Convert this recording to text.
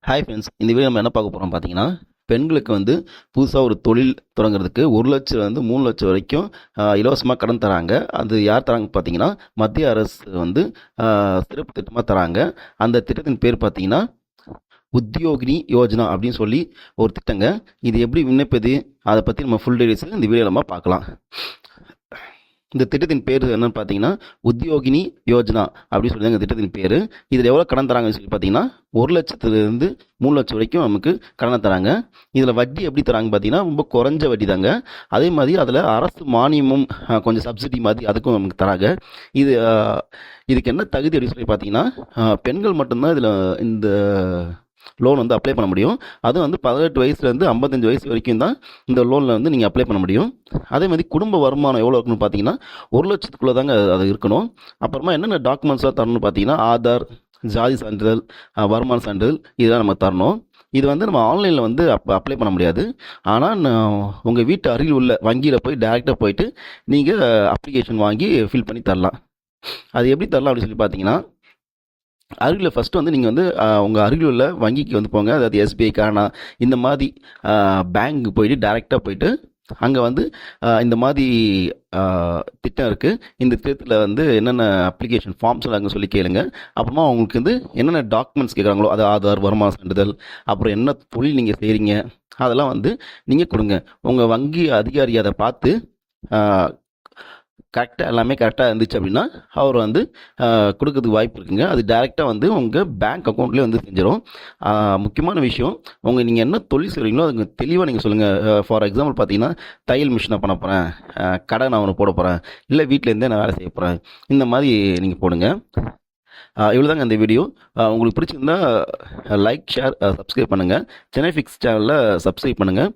Hi friends, இந்த video நம்ம என்ன பார்க்க போகிறோம் பார்த்தீங்கன்னா, பெண்களுக்கு வந்து புதுசாக ஒரு தொழில் தொடங்குறதுக்கு 1,00,000 3,00,000 வரைக்கும் இலவசமாக கடன் தராங்க. அது யார் தராங்க பார்த்தீங்கன்னா, மத்திய அரசு வந்து சிறப்பு திட்டமாக தராங்க. அந்த திட்டத்தின் பேர் பார்த்தீங்கன்னா, உத்யோகினி யோஜனா அப்படின்னு சொல்லி ஒரு திட்டங்க. இது எப்படி விண்ணப்பிது, அதை பற்றி நம்ம ஃபுல் டீடைல்ஸ் இந்த வீடியோ நம்ம பார்க்கலாம். இந்த திட்டத்தின் பேர் என்னன்னு பார்த்தீங்கன்னா, உத்யோகினி யோஜனா அப்படின்னு சொல்லி இந்த திட்டத்தின் பேர். இதில் எவ்வளோ கடன் தராங்கன்னு சொல்லி பார்த்தீங்கன்னா, 1,00,000 3,00,000 வரைக்கும் நமக்கு கடனை தராங்க. இதில் வட்டி எப்படி தராங்க பார்த்தீங்கன்னா, ரொம்ப குறைஞ்ச வட்டி தாங்க. அதே மாதிரி அதில் அரசு மானியமும் கொஞ்சம் சப்சிடி மாதிரி அதுக்கும் நமக்கு தராங்க. இது இதுக்கு என்ன தகுதி அப்படின்னு சொல்லி பார்த்தீங்கன்னா, பெண்கள் மட்டும்தான் இதில் இந்த லோன் வந்து அப்ளை பண்ண முடியும். அதுவும் வந்து 18 வயசுலேருந்து 55 வயசு வரைக்கும் தான் இந்த லோனில் வந்து நீங்கள் அப்ளை பண்ண முடியும். அதே மாதிரி குடும்ப வருமானம் எவ்வளோ இருக்குன்னு பார்த்தீங்கன்னா, 1,00,000க்குள்ளே தாங்க அது இருக்கணும். அப்புறமா என்னென்ன டாக்குமெண்ட்ஸ்லாம் தரணும்னு பார்த்தீங்கன்னா, ஆதார், ஜாதி சான்றிதழ், வருமான சான்றிதழ் இதெல்லாம் நம்ம தரணும். இது வந்து நம்ம ஆன்லைனில் வந்து அப்ளை பண்ண முடியாது. ஆனால் உங்கள் வீட்டு அருகில் உள்ள வங்கியில் போய் டேரெக்டாக போயிட்டு நீங்கள் அப்ளிகேஷன் வாங்கி ஃபில் பண்ணி தரலாம். அது எப்படி தரலாம் அப்படின்னு சொல்லி பார்த்தீங்கன்னா, அருகில் ஃபஸ்ட்டு வந்து நீங்கள் வந்து உங்கள் அருகில் உள்ள வங்கிக்கு வந்து போங்க. அதாவது எஸ்பிஐ, கானா இந்த மாதிரி பேங்க்கு போயிட்டு டேரெக்டாக போயிட்டு அங்கே வந்து இந்த மாதிரி திட்டம் இருக்குது. இந்த திட்டத்தில் வந்து என்னென்ன அப்ளிகேஷன் ஃபார்ம்ஸ் அங்கே சொல்லி கேளுங்க. அப்புறமா உங்களுக்கு வந்து என்னென்ன டாக்குமெண்ட்ஸ் கேட்குறாங்களோ, அது ஆதார், வருமான சான்றிதழ், அப்புறம் என்ன தொழில் நீங்கள் செய்கிறீங்க அதெல்லாம் வந்து நீங்கள் கொடுங்க. உங்கள் வங்கி அதிகாரி அதை பார்த்து கரெக்டாக எல்லாமே கரெக்டாக இருந்துச்சு அப்படின்னா அவர் வந்து கொடுக்கறதுக்கு வாய்ப்பு இருக்குங்க. அது டைரெக்டாக வந்து உங்கள் பேங்க் அக்கௌண்ட்லேயே வந்து செஞ்சிடும். முக்கியமான விஷயம், நீங்கள் என்ன தொழில் செய்கிறீங்களோ அதுக்கு தெளிவாக நீங்கள் சொல்லுங்கள். ஃபார் எக்ஸாம்பிள் பார்த்தீங்கன்னா, தையல் மிஷினை பண்ண போகிறேன், கடை நான் ஒன்று போட போகிறேன், இல்லை வீட்டிலேருந்தே நான் வேலை செய்ய போகிறேன், இந்த மாதிரி நீங்கள் போடுங்க. இவ்வளோதாங்க இந்த வீடியோ. உங்களுக்கு பிடிச்சிருந்தா லைக், ஷேர், சப்ஸ்கிரைப் பண்ணுங்கள். சென்னை ஃபிக்ஸ் சேனலில் சப்ஸ்கிரைப் பண்ணுங்கள்.